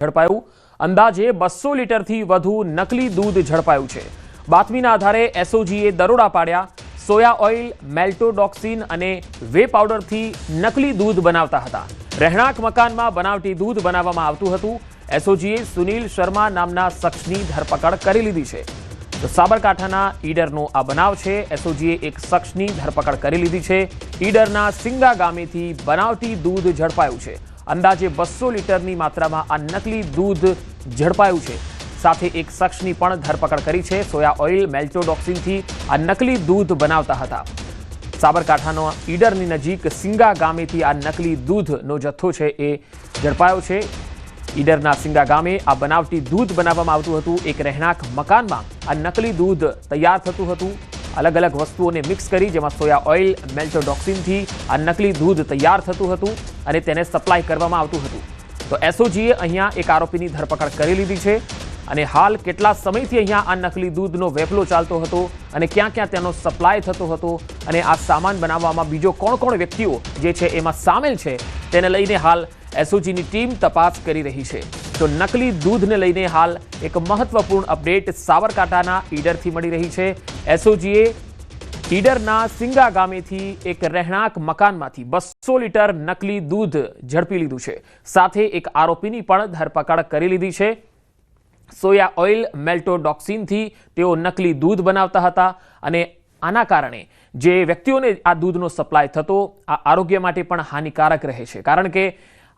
ઝડપાયું। અંદાજે 200 લીટરથી વધુ નકલી દૂધ ઝડપાયું છે। બાતમીના આધારે એસઓજીએ દરોડા પાડ્યા। સોયા ઓઇલ, મેલ્ટોડોક્સિન અને વે પાવડરથી નકલી દૂધ બનાવતા હતા। રહેણાંક મકાનમાં બનાવટી દૂધ બનાવવામાં આવતું હતું। એસઓજીએ સુનિલ શર્મા નામના શખ્સની ધરપકડ કરી લીધી છે। તો સાબરકાંઠાના ઈડરનો આ બનાવ છે। એસઓજીએ એક શખ્સની ધરપકડ કરી લીધી છે। ઈડરના સિંગા ગામેથી બનાવટી દૂધ ઝડપાયું છે। અંદાજે 200 લીટરની માત્રામાં આ નકલી દૂધ ઝડપાયું છે। સાથે એક શખ્સની પણ ધરપકડ કરી છે। સોયા ઓઇલ, મેલ્ટોડોક્સિનથી આ નકલી દૂધ બનાવતા હતા। સાબરકાંઠાનો ઈડરની નજીક સિંગા ગામેથી આ નકલી દૂધનો જથ્થો છે એ ઝડપાયો છે। ઈડરના સિંગા ગામે આ બનાવટી દૂધ બનાવવામાં આવતું હતું। એક રહેણાંક મકાનમાં આ નકલી દૂધ તૈયાર થતું હતું। અલગ અલગ વસ્તુઓને મિક્સ કરી જેમાં સોયા ઓઇલ, મેલ્ટોડોક્સિનથી આ નકલી દૂધ તૈયાર થતું હતું અને તેને સપ્લાય કરવામાં આવતું હતું। તો એસઓજીએ અહીંયા એક આરોપીની ધરપકડ કરી લીધી છે અને હાલ કેટલા સમયથી અહીંયા આ નકલી દૂધનો વેપલો ચાલતો હતો અને ક્યાં ક્યાં તેનો સપ્લાય થતો હતો અને આ સામાન બનાવવામાં બીજો કોણ કોણ વ્યક્તિઓ જે છે એમાં સામેલ છે તેને લઈને હાલ એસઓજીની ટીમ તપાસ કરી રહી છે। તો નકલી દૂધને લઈને હાલ એક મહત્વપૂર્ણ અપડેટ સાબરકાંઠાના ઈડરથી મળી રહી છે। એસઓજીએ ઈડરના સિંગા ગામેથી એક રહેણાંક મકાનમાંથી 200 લીટર નકલી દૂધ ઝડપી લીધું છે। સાથે એક આરોપીની પણ ધરપકડ કરી લીધી છે। સોયા ઓઇલ, મેલ્ટોડોક્સિનથી તેઓ નકલી દૂધ બનાવતા હતા અને આના કારણે જે વ્યક્તિઓને આ દૂધનો સપ્લાય થતો આ આરોગ્ય માટે પણ હાનિકારક રહે છે। કારણ કે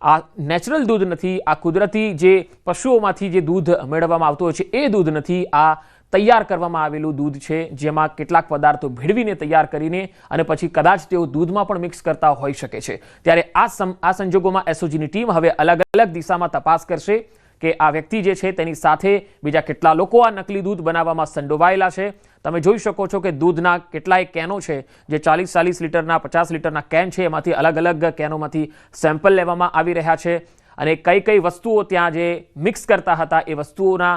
આ નેચરલ દૂધ નથી, આ કુદરતી જે પશુઓમાંથી જે દૂધ મેળવવામાં આવતું હોય છે એ દૂધ નથી, આ તૈયાર કરવામાં આવેલું દૂધ છે જેમાં કેટલાક પદાર્થો ભેળવીને તૈયાર કરીને અને પછી કદાચ તેઓ દૂધમાં પણ મિક્સ કરતા હોઈ શકે છે। ત્યારે આ સંજોગોમાં એસઓજીની ટીમ હવે અલગ અલગ દિશામાં તપાસ કરશે કે આ વ્યક્તિ જે છે તેની સાથે બીજા કેટલા લોકો આ નકલી દૂધ બનાવવામાં સંડોવાયેલા છે। તમે જોઈ શકો છો કે દૂધના કેટલાય કેનો છે જે 40 લીટરના, 50 લીટરના કેન છે એમાંથી અલગ અલગ કેનોમાંથી સેમ્પલ લેવામાં આવી રહ્યા છે અને કઈ કઈ વસ્તુઓ ત્યાં જે મિક્સ કરતા હતા એ વસ્તુઓના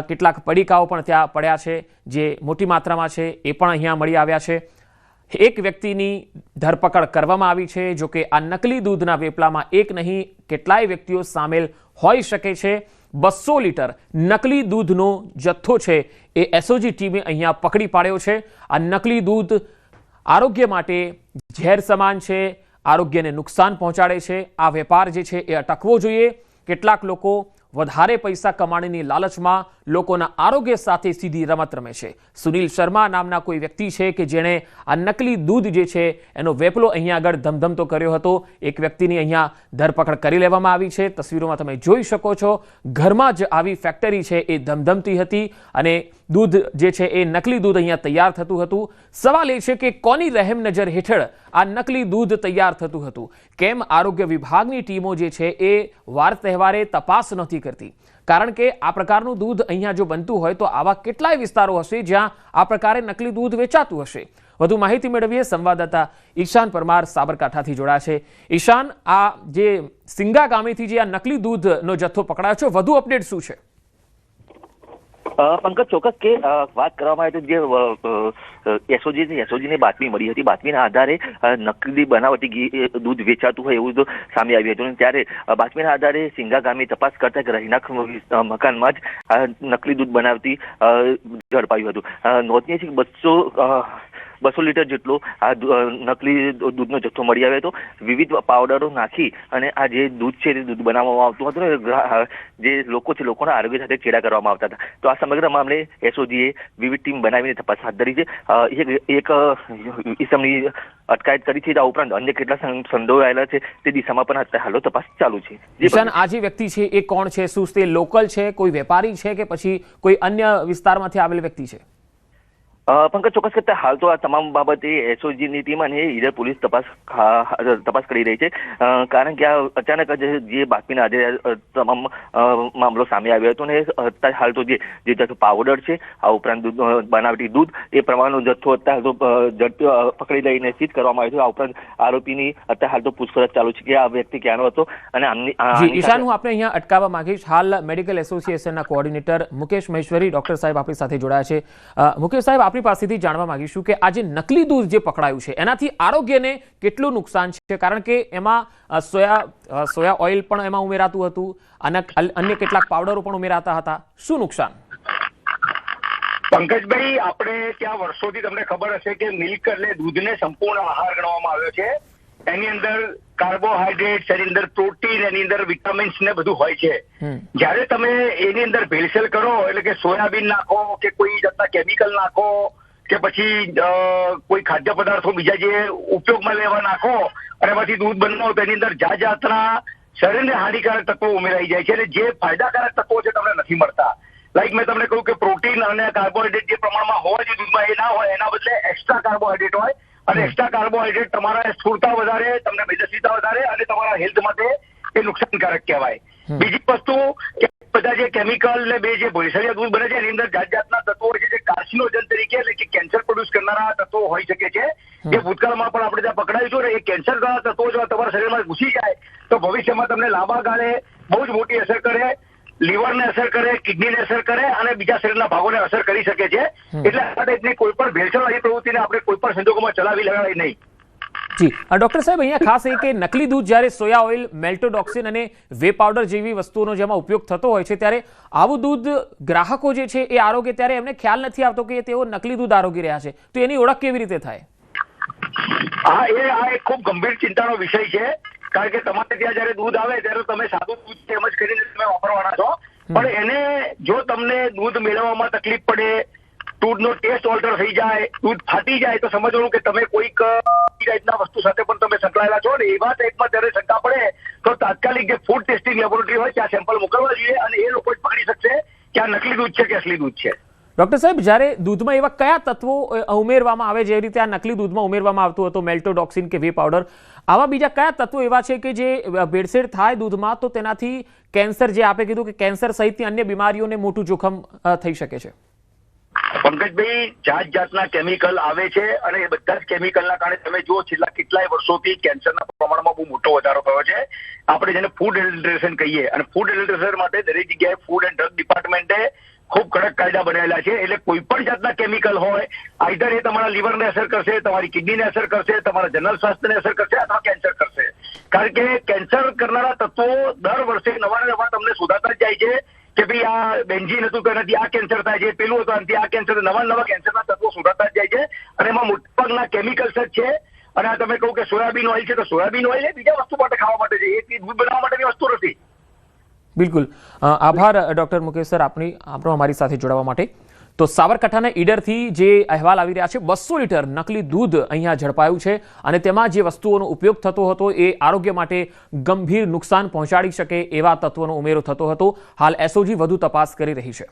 કેટલાક પડીકાઓ પણ ત્યાં પડ્યા છે જે મોટી માત્રામાં છે એ પણ અહીંયા મળી આવ્યા છે। એક વ્યક્તિની ધરપકડ કરવામાં આવી છે। જો કે આ નકલી દૂધના વેપલામાં એક નહીં કેટલાય વ્યક્તિઓ સામેલ હોઈ શકે છે। 200 લીટર નકલી દૂધનો જથ્થો છે એ એસઓજી ટીમે અહીંયા પકડી પાડ્યો છે। આ નકલી દૂધ આરોગ્ય માટે ઝેર સમાન છે, આરોગ્યને નુકસાન પહોંચાડે છે। આ વેપાર જે છે એ અટકવો જોઈએ। કેટલાક લોકો વધારે પૈસા કમાણીની લાલચમાં લોકોના આરોગ્ય સાથે સીધી રમત રમે છે। સુનિલ શર્મા નામના કોઈ વ્યક્તિ છે કે જેણે આ નકલી દૂધ જે છે એનો વેપલો અહીંયા આગળ ધમધમતો કર્યો હતો। એક વ્યક્તિની અહીંયા ધરપકડ કરી લેવામાં આવી છે। તસવીરોમાં તમે જોઈ શકો છો ઘરમાં જ આવી ફેક્ટરી છે એ ધમધમતી હતી અને દૂધ જે છે એ નકલી દૂધ અહીંયા તૈયાર થતું હતું। સવાલ એ છે કે કોની રહેમ નજર હેઠળ આ નકલી દૂધ તૈયાર થતું હતું? કેમ આરોગ્ય વિભાગની ટીમો જે છે એ વાર તહેવારે તપાસ નથી કરતી? કારણ કે આ પ્રકારનું દૂધ અહીંયા જો બનતું હોય તો આવા કેટલાય વિસ્તારો હશે જ્યાં આ પ્રકારે નકલી દૂધ વેચાતું હશે। વધુ માહિતી મેળવીએ સંવાદદાતા ઈશાન પરમાર સાબરકાંઠાથી જોડાયા છે। ઈશાન, આ જે સિંગા ગામેથી જે આ નકલી દૂધનો જથ્થો પકડાયો છે વધુ અપડેટ શું છે? પંકજ, ચોક્કસ કે વાત કરવામાં આવે તો જે એસઓજીની બાતમી મળી હતી, બાતમીના આધારે નકલી બનાવટી દૂધ વેચાતું હોય એવું સામે આવ્યું હતું। ત્યારે બાતમીના આધારે સિંગા ગામે તપાસ કરતા એક રહેણાંક મકાનમાં જ નકલી દૂધ બનાવતી ઝડપાયું હતું। નોંધનીય છે કે 200 લીટર જેટલો આ નકલી દૂધનો જથ્થો મળી આવ્યો હતો। વિવિધ પાવડરો નાખી અને આ જે દૂધ છે તે દૂધ બનાવવામાં આવતું હતું ને જે લોકો છે લોકોના આરોગ્ય સાથે ચેડા કરવામાં આવતા હતા। તો આ સમગ્ર મામલે એસઓજીએ વિવિધ ટીમ બનાવીને તપાસ હાથ ધરી છે। એક ઇસમની અટકાયત કરી છે। આ ઉપરાંત અન્ય કેટલા સંડોવાયેલા છે તે દિશામાં પણ હાલ તપાસ ચાલુ છે। ઈશાન, આ જે વ્યક્તિ છે એ કોણ છે? શું તે લોકલ છે, કોઈ વેપારી છે કે પછી કોઈ અન્ય વિસ્તારમાંથી આવેલ વ્યક્તિ છે? પંકજ, ચોક્કસ કરતા હાલ તો આ તમામ બાબતે એસઓજીની ટીમ અને ઈડર પોલીસ તપાસ કરી રહી છે। કારણ કે આ અચાનક જ જે બાતમીના આધારે તમામ મામલો સામે આવ્યો હતો ને અત્યારે હાલ તો જે પાવડર છે આ ઉપરાંત બનાવટી દૂધ એ પ્રમાણનો જથ્થો અત્યારે તો ઝડપી પકડી લઈને સીઝ કરવામાં આવ્યો છે। આ ઉપરાંત આરોપીની અત્યારે હાલ તો પૂછપરછ ચાલુ છે કે આ વ્યક્તિ ક્યાંનો હતો અને ઈશાન, હું આપણે અહીંયા અટકાવવા માંગીશ। હાલ મેડિકલ એસોસિએશનના કોઓર્ડિનેટર મુકેશ મહેશ્વરી ડોક્ટર સાહેબ આપણી સાથે જોડાયા છે। મુકેશ સાહેબ, આપની પાસેથી જાણવા માંગીશું કે આ જે નકલી દૂધ જે પકડાયું છે એનાથી આરોગ્યને કેટલું નુકસાન છે, કારણ કે એમાં સોયા ઓઇલ પણ એમાં ઉમેરાતું હતું અને અન્ય કેટલાક પાવડરો પણ ઉમેરાતા હતા. શું નુકસાન? પંકજભાઈ, આપણે ત્યાં વર્ષોથી તમને ખબર હશે કે મિલ્ક એટલે દૂધને સંપૂર્ણ આહાર ગણવામાં આવ્યો છે. એની અંદર કાર્બોહાઈડ્રેટ, એની અંદર પ્રોટીન, એની અંદર વિટામિન્સ ને બધું હોય છે. જ્યારે તમે એની અંદર ભેળસેળ કરો એટલે કે સોયાબીન નાખો કે કોઈ જાતના કેમિકલ નાખો કે પછી કોઈ ખાદ્ય પદાર્થો બીજા જે ઉપયોગમાં લેવા નાખો અને પછી દૂધ બનાવો તો એની અંદર જાતના શરીરને હાનિકારક તત્વો ઉમેરાઈ જાય છે અને જે ફાયદાકારક તત્વો છે તમને નથી મળતા. લાઈક મેં તમને કહ્યું કે પ્રોટીન અને કાર્બોહાઈડ્રેટ જે પ્રમાણમાં હોવા જોઈએ દૂધમાં એ ના હોય, એના બદલે એક્સ્ટ્રા કાર્બોહાઈડ્રેટ હોય અને એક્સ્ટ્રા કાર્બોહાઈડ્રેટ તમારા સ્થૂળતા વધારે, તમને મેદસ્વીતા વધારે અને તમારા હેલ્થ માટે એ નુકસાનકારક કહેવાય. બીજી વસ્તુ કે બધા જે કેમિકલ ને બે જે ભેળસેળિયા દૂધ બને છે એની અંદર જાતના તત્વો હોય છે જે કાર્સિનોજન તરીકે એટલે કે કેન્સર પ્રોડ્યુસ કરનારા તત્વો હોઈ શકે છે. જે ભૂતકાળમાં પણ આપણે ત્યાં પકડાયું છે ને એ કેન્સર કરનારા તત્વો જો તમારા શરીરમાં ઘૂસી જાય તો ભવિષ્યમાં તમને લાંબા ગાળે બહુ જ મોટી અસર કરે, લીવરને અસર કરે, કિડનીને અસર કરે અને બીજા શરીરના ભાગોને અસર કરી શકે છે. એટલે આ ટાઈપની કોઈ પણ ભેળસેળવાળી પ્રવૃત્તિને આપણે કોઈ પણ સંજોગોમાં ચલાવી લેવાય નહીં. જી ડોક્ટર સાહેબ, અહીંયા ખાસ એ કે નકલી દૂધ જ્યારે સોયા ઓઇલ, મેલ્ટોડોક્સિન અને વે પાવડર જેવી વસ્તુઓનો જેમાં ઉપયોગ થતો હોય છે ત્યારે આવું દૂધ ગ્રાહકો જે છે એ આરોગ્ય ત્યારે એમને ખ્યાલ નથી આવતો કે તેઓ નકલી દૂધ આરોગી રહ્યા છે, તો એની ઓળખ કેવી રીતે થાય? આ એક ખૂબ ગંભીર ચિંતાનો વિષય છે. કારણ કે તમારે ત્યાં જયારે દૂધ આવે ત્યારે તમે સાદું દૂધ એમ જ કરીને તમે વાપરવાના છો, પણ એને જો તમને દૂધ મેળવવામાં તકલીફ પડે, દૂધનો ટેસ્ટ ઓલ્ટર થઈ જાય, દૂધ ફાટી જાય તો સમજવાનું કે તમે કોઈક ટાઈપના વસ્તુ સાથે પણ તમે સંકળાયેલા છો ને એવા ટાઈપમાં જ્યારે શંકા પડે તો તાત્કાલિક જે ફૂડ ટેસ્ટિંગ લેબોરેટરી હોય ત્યાં સેમ્પલ મોકલવા જોઈએ અને એ લોકો જ પકડી શકશે કે આ નકલી દૂધ છે કે અસલી દૂધ છે. ડોક્ટર સાહેબ, જ્યારે દૂધમાં એવા કયા તત્વો ઉમેરવામાં આવે જેવી રીતે આ નકલી દૂધમાં ઉમેરવામાં આવતું હતું મેલ્ટોડોક્સિન કે વે પાવડર, આવા બીજા કયા તત્વો એવા છે કે જે ભેળસેળ થાય દૂધમાં તો તેનાથી કેન્સર, જે આપે કીધું કે કેન્સર સહિતની અન્ય બીમારીઓને મોટું જોખમ થઈ શકે છે? પંકજભાઈ, જાતના કેમિકલ આવે છે અને એ બધા જ કેમિકલના કારણે તમે જો છેલ્લા કેટલાય વર્ષોથી કેન્સરના પ્રમાણમાં બહુ મોટો વધારો થયો છે. આપણે જેને ફૂડ એડલ્ટ્રેશન કહીએ અને ફૂડ એડલ્ટ્રેશન માટે દરેક જગ્યાએ ફૂડ એન્ડ ડ્રગ ડિપાર્ટમેન્ટે ખૂબ કડક કાયદા બનાવેલા છે. એટલે કોઈ પણ જાતના કેમિકલ હોય, આઈધર એ તમારા લીવરને અસર કરશે, તમારી કિડનીને અસર કરશે, તમારા જનરલ સ્વાસ્થ્યને અસર કરશે અથવા કેન્સર કરશે. કારણ કે કેન્સર કરનારા તત્વો દર વર્ષે નવા તમને શોધાતા જ જાય છે કે ભાઈ આ બેન્ઝીન હતું તો એનાથી આ કેન્સર થાય છે, પેલું હતું એનાથી આ કેન્સર, નવા કેન્સરના તત્વો શોધાતા જ જાય છે અને એમાં મોટાભાગના કેમિકલ્સ જ છે. અને આ તમે કહું કે સોયાબીન ઓઇલ છે તો સોયાબીન ઓઇલ એ બીજા વસ્તુ માટે ખાવા માટે છે, એ દૂધ બનાવવા માટેની વસ્તુ નથી. બિલકુલ, આભાર ડોક્ટર મુકેશ સર આપણો અમારી સાથે જોડાવા માટે. તો સાબરકાંઠાના ઈડરથી જે અહેવાલ આવી રહ્યા છે, 200 લીટર નકલી દૂધ અહીંયા ઝડપાયું છે અને તેમાં જે વસ્તુઓનો ઉપયોગ થતો હતો એ આરોગ્ય માટે ગંભીર નુકસાન પહોંચાડી શકે એવા તત્વોનો ઉમેરો થતો હતો. હાલ એસઓજી વધુ તપાસ કરી રહી છે.